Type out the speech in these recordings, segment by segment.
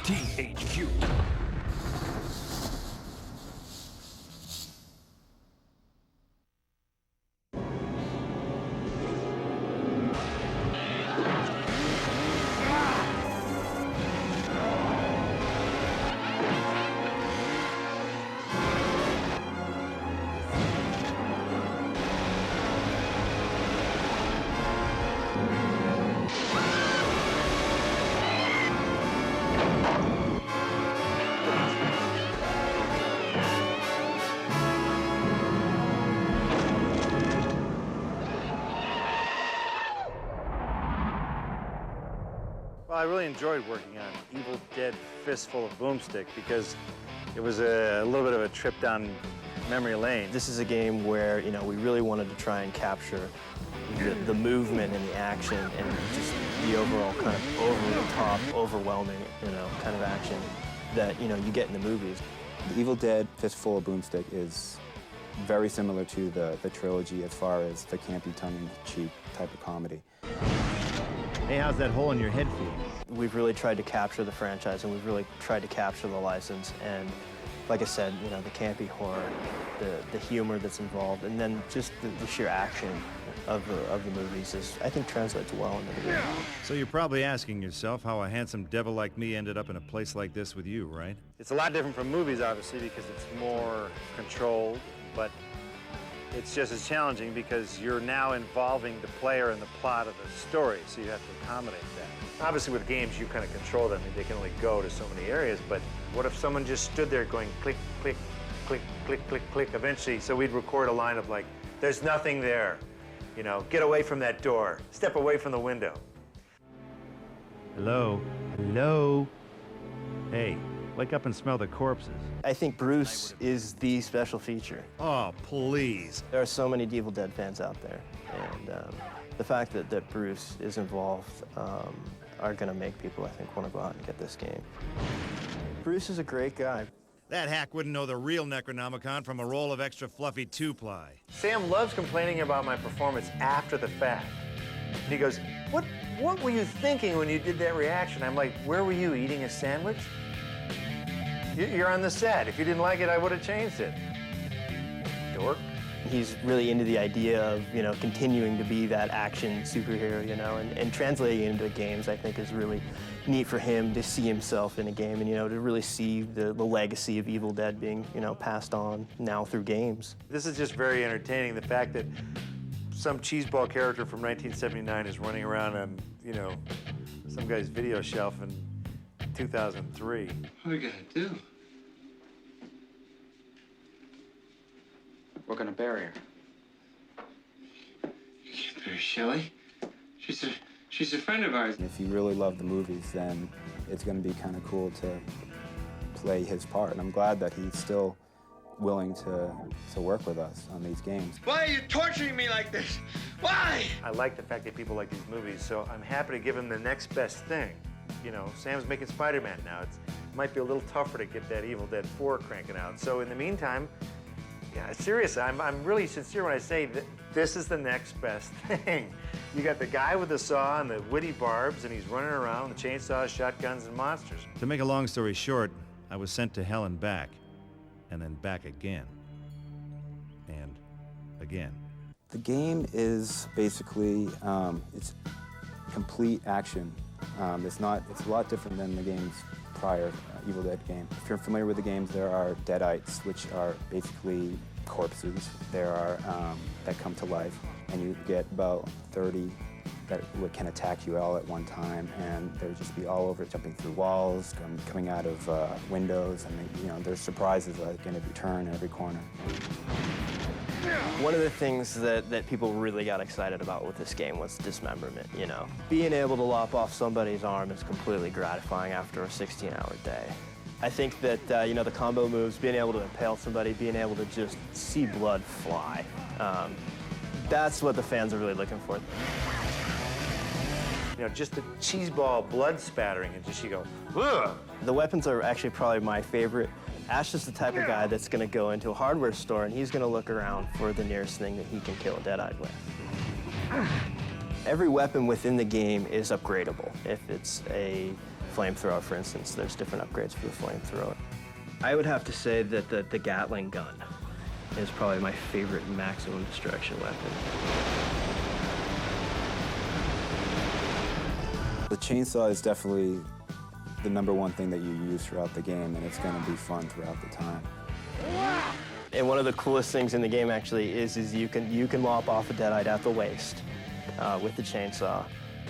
THQ. Well, I really enjoyed working on Evil Dead Fistful of Boomstick because it was a little bit of a trip down memory lane. This is a game where, we really wanted to try and capture the movement and the action and just the overall kind of over-the-top, overwhelming, kind of action that, you get in the movies. The Evil Dead Fistful of Boomstick is very similar to the trilogy as far as the campy, tongue-in-cheek type of comedy. Hey, how's that hole in your head feel? We've really tried to capture the franchise, and we've really tried to capture the license. And like I said, the campy horror, the humor that's involved, and then just the sheer action of the movies I think translates well into the game. So you're probably asking yourself how a handsome devil like me ended up in a place like this with you, right? It's a lot different from movies, obviously, because it's more controlled, but it's just as challenging because you're now involving the player in the plot of the story, so you have to accommodate that. Obviously, with games, you kind of control them. They can only go to so many areas, but what if someone just stood there going click, click, click, click, click, click, eventually, so we'd record a line of like, there's nothing there, get away from that door, step away from the window. Hello? Hello? Hey, wake up and smell the corpses. I think Bruce is the special feature. Oh, please. There are so many Evil Dead fans out there, and the fact that Bruce is involved are going to make people, I think, want to go out and get this game. Bruce is a great guy. That hack wouldn't know the real Necronomicon from a roll of extra fluffy two-ply. Sam loves complaining about my performance after the fact. And he goes, what were you thinking when you did that reaction? I'm like, where were you, eating a sandwich? You're on the set. If you didn't like it, I would have changed it. Dork. He's really into the idea of, continuing to be that action superhero, and translating it into games, I think, is really neat for him to see himself in a game and, to really see the legacy of Evil Dead being, passed on now through games. This is just very entertaining, the fact that some cheeseball character from 1979 is running around on, some guy's video shelf in 2003. What are we gonna do? We're gonna bury her. You can't bury Shelley. She's a friend of ours. If you really love the movies, then it's going to be kind of cool to play his part. And I'm glad that he's still willing to work with us on these games. Why are you torturing me like this? Why? I like the fact that people like these movies, so I'm happy to give him the next best thing. Sam's making Spider-Man now. It might be a little tougher to get that Evil Dead 4 cranking out. So in the meantime, yeah, seriously, I'm really sincere when I say that this is the next best thing. You got the guy with the saw and the witty barbs, and he's running around with chainsaws, shotguns, and monsters. To make a long story short, I was sent to hell and back, and then back again, and again. The game is basically, it's complete action. It's a lot different than the games prior, Evil Dead game. If you're familiar with the games, there are deadites, which are basically corpses. There are that come to life, and you get about 30 that can attack you all at one time, and they'll just be all over, jumping through walls, coming out of windows, and there's surprises like in every turn, every corner. One of the things that people really got excited about with this game was dismemberment, Being able to lop off somebody's arm is completely gratifying after a 16-hour day. I think that, the combo moves, being able to impale somebody, being able to just see blood fly, that's what the fans are really looking for. Just the cheeseball blood spattering, and just you go, ugh. The weapons are actually probably my favorite. Ash is the type of guy that's going to go into a hardware store and he's going to look around for the nearest thing that he can kill a deadite with. Every weapon within the game is upgradable. If it's a flamethrower, for instance, there's different upgrades for the flamethrower. I would have to say that the Gatling gun is probably my favorite maximum destruction weapon. The chainsaw is definitely the #1 thing that you use throughout the game, and it's going to be fun throughout the time. And one of the coolest things in the game actually is you can lop off a deadite at the waist with the chainsaw,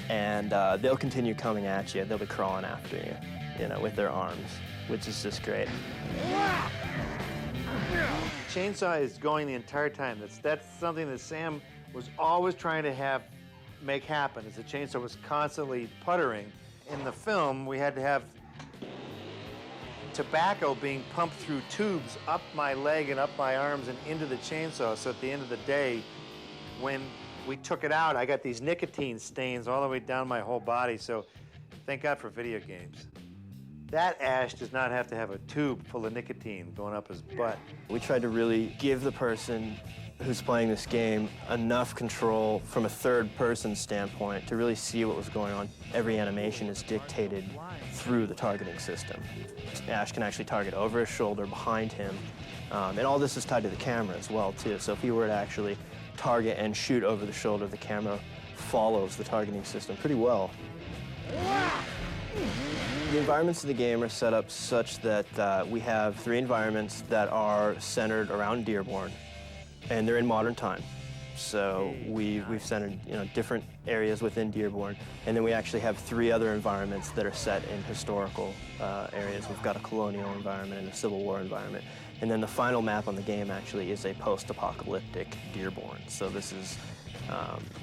and they'll continue coming at you. They'll be crawling after you, you know, with their arms, which is just great. Chainsaw is going the entire time. That's something that Sam was always trying to make happen, is the chainsaw was constantly puttering. In the film, we had to have tobacco being pumped through tubes up my leg and up my arms and into the chainsaw, so at the end of the day, when we took it out, I got these nicotine stains all the way down my whole body, so thank God for video games. That Ash does not have to have a tube full of nicotine going up his butt. We tried to really give the person who's playing this game enough control from a third-person standpoint to really see what was going on. Every animation is dictated through the targeting system. Ash can actually target over his shoulder, behind him, and all this is tied to the camera as well, too. So if he were to actually target and shoot over the shoulder, the camera follows the targeting system pretty well. The environments of the game are set up such that we have 3 environments that are centered around Dearborn, and they're in modern time. So we've centered, you know, different areas within Dearborn, and then we actually have 3 other environments that are set in historical areas. We've got a colonial environment and a Civil War environment, and then the final map on the game actually is a post-apocalyptic Dearborn. So this is,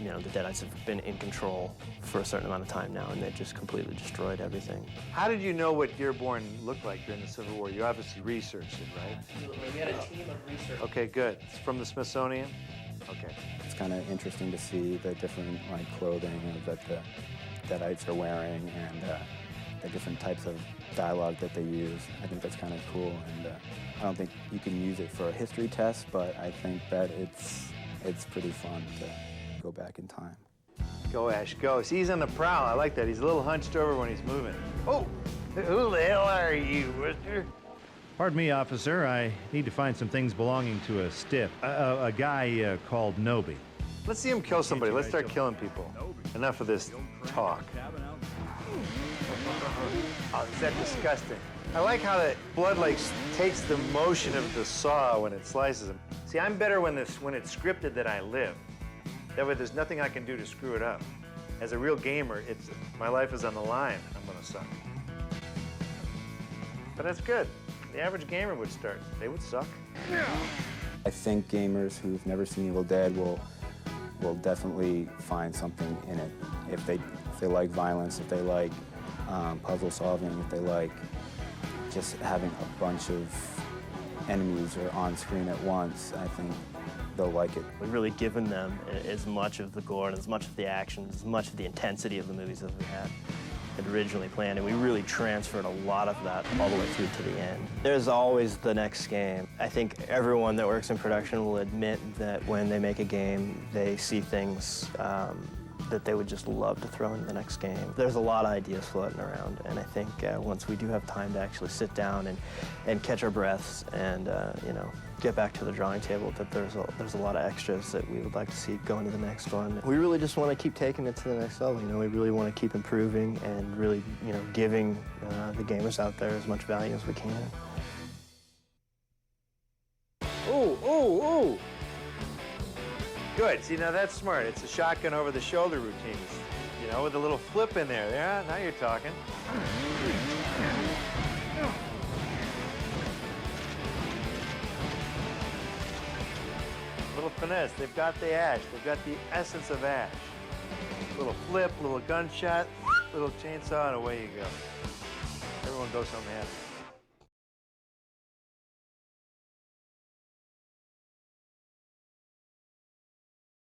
you know, the Deadites have been in control for a certain amount of time now, and they've just completely destroyed everything. How did you know what Dearborn looked like during the Civil War? You obviously researched it, right? Absolutely. We had a team of researchers. Okay, good. It's from the Smithsonian? Okay. It's kind of interesting to see the different clothing that the Deadites are wearing, and the different types of dialogue that they use. I think that's kind of cool, and I don't think you can use it for a history test, but I think that it's pretty fun to go back in time. Go, Ash, go. See, he's on the prowl. I like that. He's a little hunched over when he's moving. Oh, who the hell are you, mister? Pardon me, officer. I need to find some things belonging to a stiff, a guy called Nobi. Let's see him kill somebody. Let's start killing people. Enough of this talk. Oh, is that disgusting? I like how the blood takes the motion of the saw when it slices them. See, I'm better when it's scripted that I live. That way there's nothing I can do to screw it up. As a real gamer, my life is on the line. I'm gonna suck. But that's good. The average gamer would start. They would suck. I think gamers who've never seen Evil Dead will definitely find something in it. If they like violence, if they like puzzle solving, if they like just having a bunch of enemies or on screen at once, I think they'll like it. We've really given them as much of the gore and as much of the action, as much of the intensity of the movies as we had originally planned, and we really transferred a lot of that all the way through to the end. There's always the next game. I think everyone that works in production will admit that when they make a game, they see things that they would just love to throw into the next game. There's a lot of ideas floating around, and I think once we do have time to actually sit down and catch our breaths and you know, get back to the drawing table, that there's a lot of extras that we would like to see go into the next one. We really just want to keep taking it to the next level. You know, we really want to keep improving and really, you know, giving the gamers out there as much value as we can. Oh, oh, oh! Good. See, now that's smart. It's a shotgun over the shoulder routine. You know, with a little flip in there. Yeah, now you're talking. Little finesse. They've got the Ash. They've got the essence of Ash. Little flip, little gunshot, little chainsaw, and away you go. Everyone goes home happy.